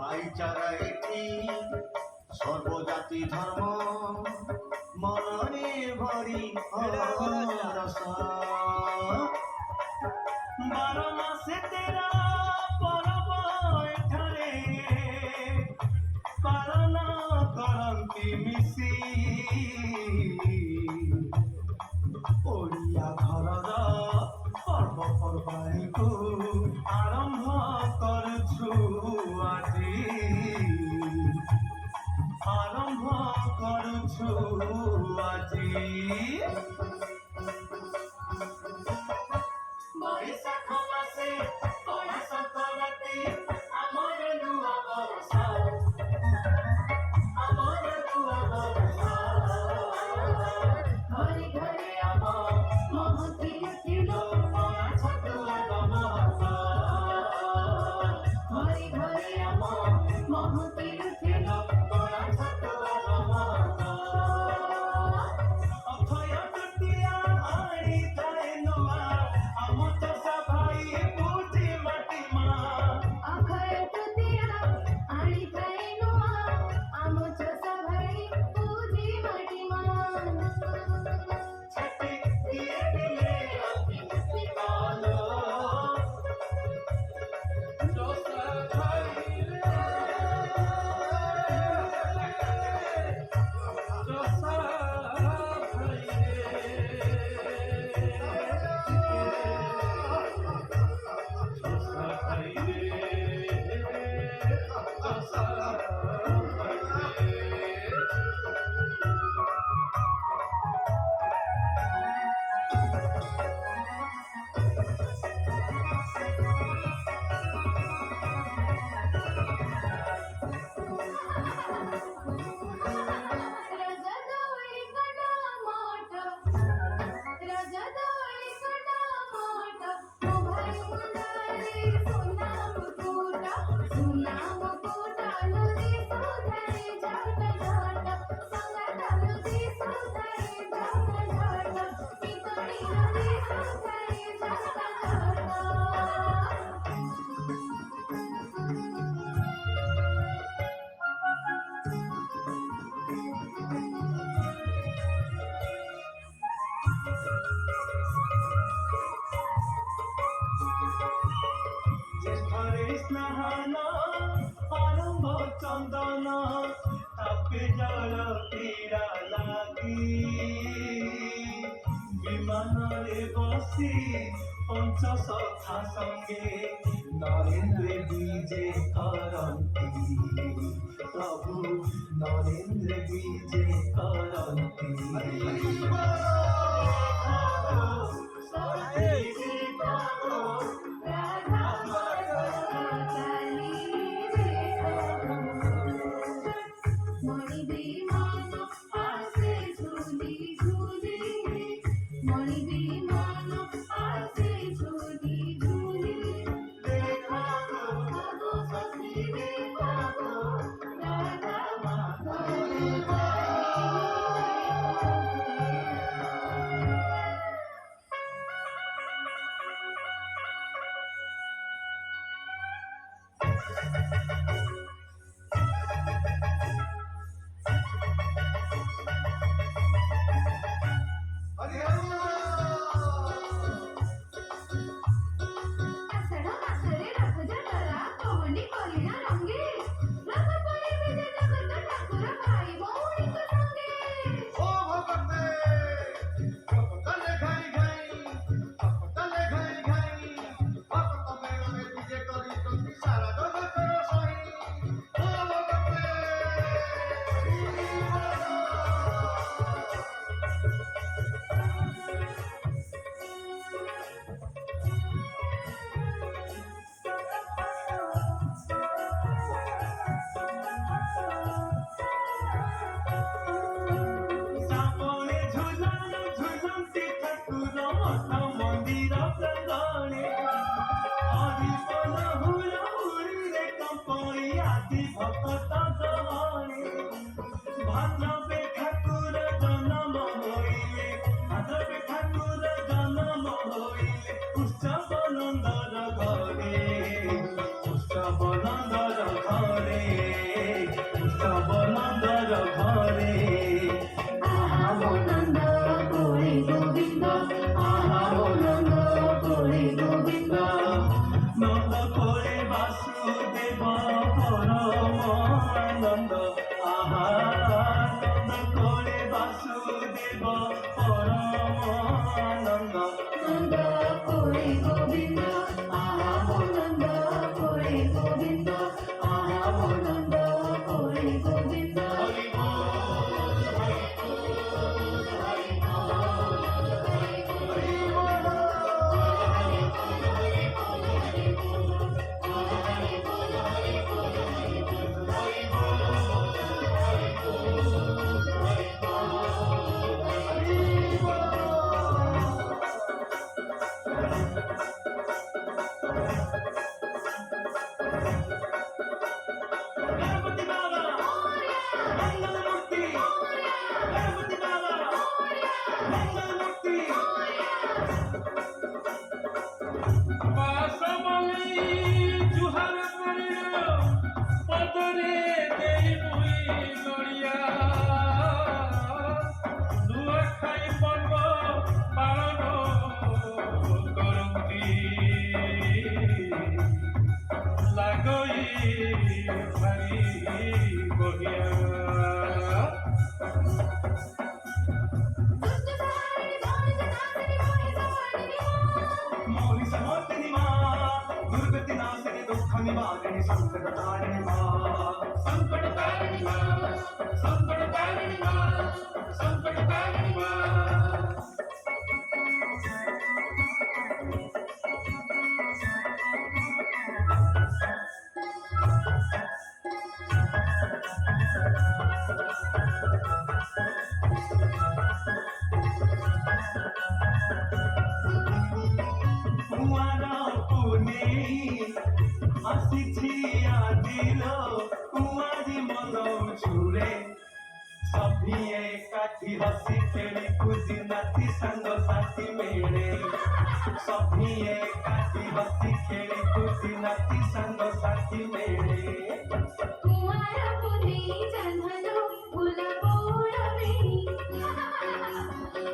ভাইচারা এটি সর্বজাতি ধর্ম মনরে ভরি রস 12 মাসে 13 পরব এଠାରେ ପାଳନ କରନ୍ତି ମିଶି ଓଡ଼ିଆ ଘରର ପର୍ବପର୍ବାଣୀକୁ ଆରମ୍ଭ କରୁଛୁ ଆଜି ଆରମ୍ଭ କରୁଛୁ ଆଜି ବୈଶାଖ ମାସେ ପଣା ସଂକ୍ରାନ୍ତି ଆମର ନୂଆ ବର୍ଷ ঘরে ঘরে আমার মহতি ছিল ছতুয়া নমঃ ঘরে ঘরে আমার মহতি ছিল ছতুয়া নমঃ অক্ষয় তৃতীয়া আনি ଥାଏ ନୂଆ ଆମ ଚଷା ଭାଇ ପୂଜି ମାଟି ମା ଅକ୍ଷୟ ତୃତୀୟା ଆଣିଥାଏ ନୂଆ ଆମ ଚଷା ଭାଇ ପୂଜି ମାଟି ମା ଛାତି ଦିଏ ଦିଲେ ଅତି କାଲ ଚଷା ଭାଇରେ ଚଷା স্নান আরম্ভ চন্দন তাপে জল পীড়া লাগি বিমাନରେ বসি পঞ্চসখা সঙ্গে নরেন্দ্র বিজে করন্তি প্রভু নরেন্দ্র বিজে করন্তি উৎসব নন্দর ঘরে পরমানন্দ আহা নন্দ কোলে বাসুদেব পরমানন্দ নন্দ কোলে গোবিন্দ আহা ও নন্দ কোলে গোবিন্দ আহা ও নন্দ কোলে গোবিন্দ হরি বল হরি বল হরি বল गणपति बाबा मंगल मूर्ति गणपति बाबा मंगल मूर्ति बासमली जुहार करिल पदरे देई मुई नड़िया नुआ खाई पर्व पालन करती लागई भारी बढ़िया दुष्ट सहारिणी दानिश नाशिनी मोहि सहारिणी मौनि समर्थिनि मां दुर्गति नाशिनि दुःख निवारिणि संकट तारिणि मां संकट तारिणी मां संकट तारिणी मां संकट तारिणी मां कुआर पुनेई ଆସିଛି ଆଜିର କୁଆଁରୀ ମନ ଛୁରେ ସଭିଏ ଏକାଠି ହସି ଖେଳି ଖୁସି ନାଚି ସାଙ୍ଗସାଥି ମେଳେ ସଭିଏ ଏକାଠି ହସି ଖେଳି ଖୁସି ନାଚି ସାଙ୍ଗସାଥି ମେଳେ कुंवार पुनेई जन्मलो फुल बोळवेणी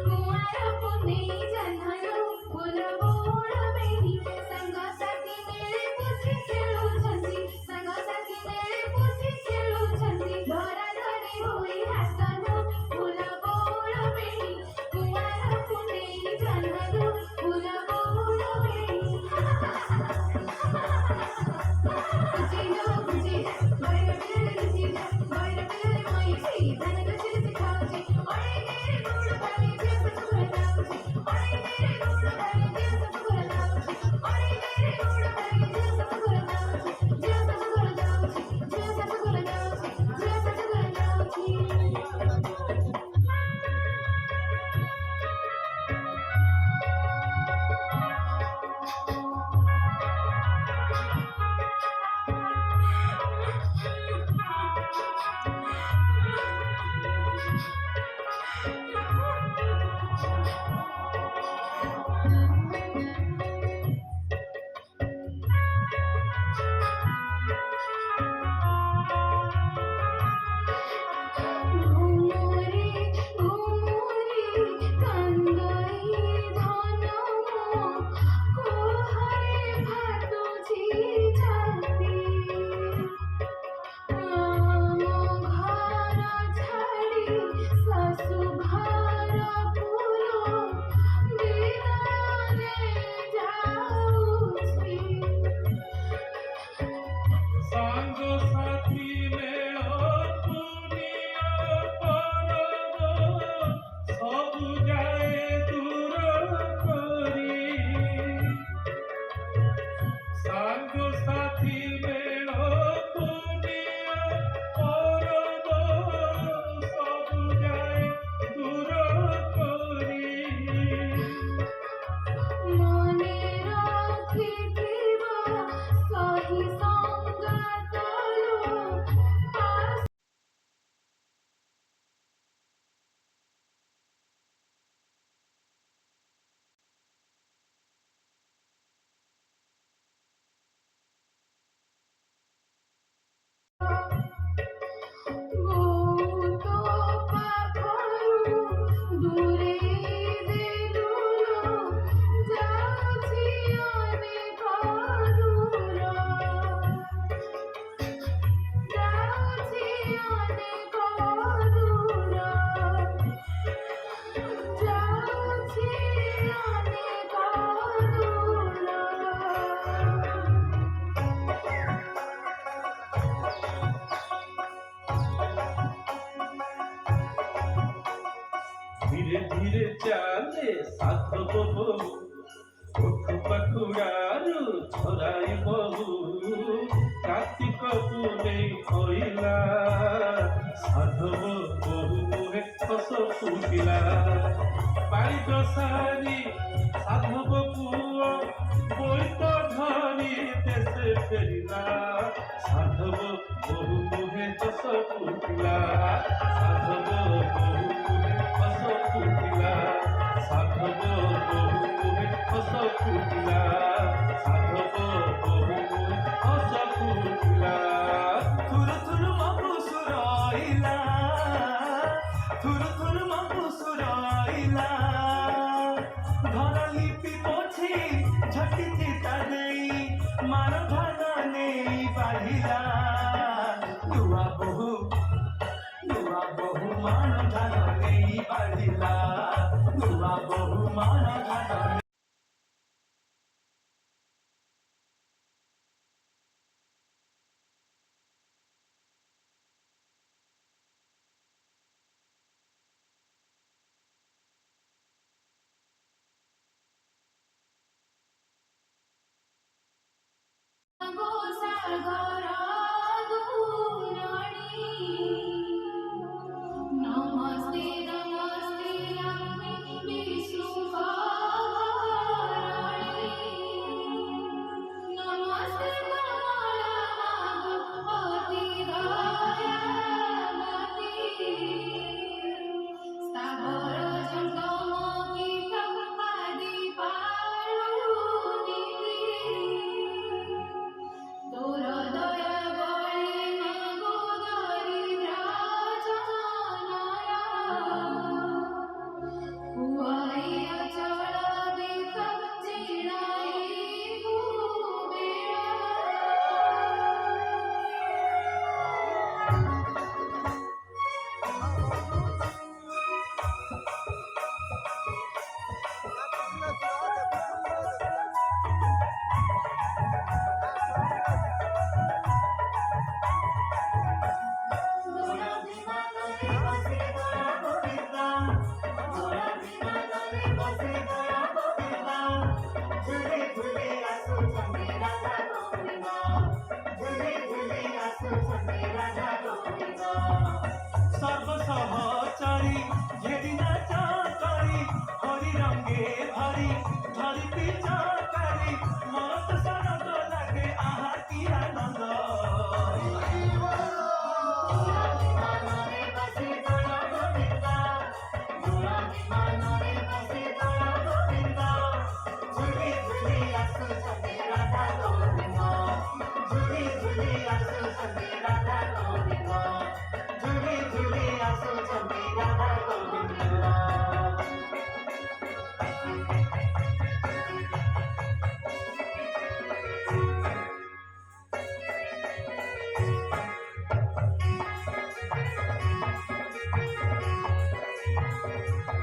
कुंवार पुनेई जन्मलो फुल बोळवेणी संगसाथी मेळे पुसी खेळुछंती संगसाथी मेळे पुसी खेळुछंती धरा धरी होई हासनो फुल बोळवेणी कुंवार पुनेई जन्मलो full बोळवेणी Gina, Gina, Gina, Gina, Gina, ধীরে ধীরে চালে সাধব বহু ওঠ পাখুড়ারু ছড়াই বহু কার্তিক পুনে হইলা সাধব বহু মুহে হস ফুটিলা বাড়িত সারি সাধব পুয় বৈত ধরি দেশে ফেরিলা সাধব বহু মুহে হস ফুটিলা সাধব বহু মুহে হস ফুটিলা সাধব বহু মুহে হস ফুটিলা সাধব বহু মুহে হস ফুটিলা থুরু থুরু মগু সুরাইলা থুরু থুরু মগু সুরাইলা ঘর লিপি পোছি ঝটি চিতা দেই মান ধান নেই বাহিলা দুয়া বহু মান ধান নেই বাহিলা দুয়া বহু মান ধান গো সাগরা দুরানি নমস্তে নমস্তে আমি বিষ্ণু ভবানী নমস্তে কমলা অতি দয়ামতি স্থাবর জঙ্গম কীট আদি পালুনি তোর দয়া বলে মাগো দরিদ্রা জনয়া হুয়াইয়া চলবিত চিড়াই কুবেরা গোরা বিমানে বসে গোরা গোবিন্দা গোরা বিমানে বসে গোরা গোবিন্দা ঝুলে ঝুলে আসো চন্দ্রে রাধা গোবিন্দা ঝুলে ঝুলে আসো চন্দ্রে রাধা গোবিন্দা সর্ব সহচরী ঘেরি নাচা করি হরি রঙ্গে ভরি ধরি পিছা করি মত সনদ লাগে আহা কি আনন্দ গোরা বিমানে বসে গোরা গোবিন্দা গোরা বিমানে বসে গোরা গোবিন্দা ঝুলে ঝুলে আসো চন্দ্রে রাধা গোবিন্দা ঝুলে ঝুলে আসো চন্দ্রে রাধা গোবিন্দা ঝুলে ঝুলে আসো চন্দ্রে রাধা গোবিন্দা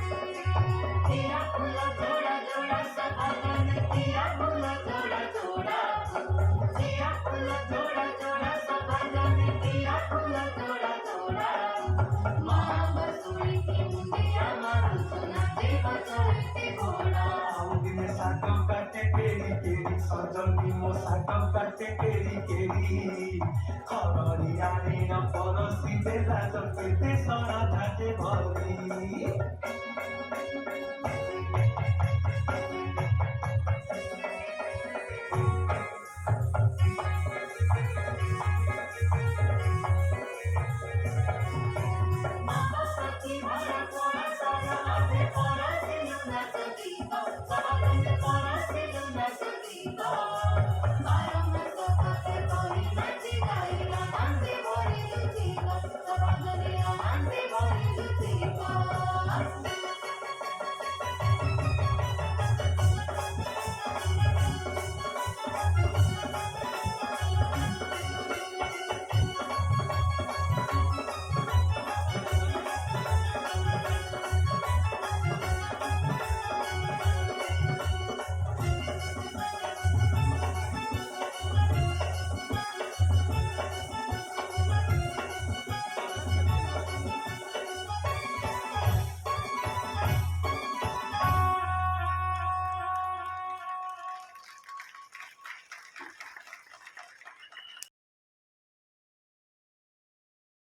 तेरा फूला जोड़ा जोड़ा सभावन तेरा फूला जोड़ा जोड़ा तेरा फूला जोड़ा जोड़ा सभावन तेरा फूला जोड़ा जोड़ा माँ बसुरी की मुंडिया मारू सुना देवा चलते घोड़ा आउंदी में सागम काटे केरी केरी सजनी मो सागम काटे केरी केरी खररी आने न परसी बेला जपेते सरा धाटे भरी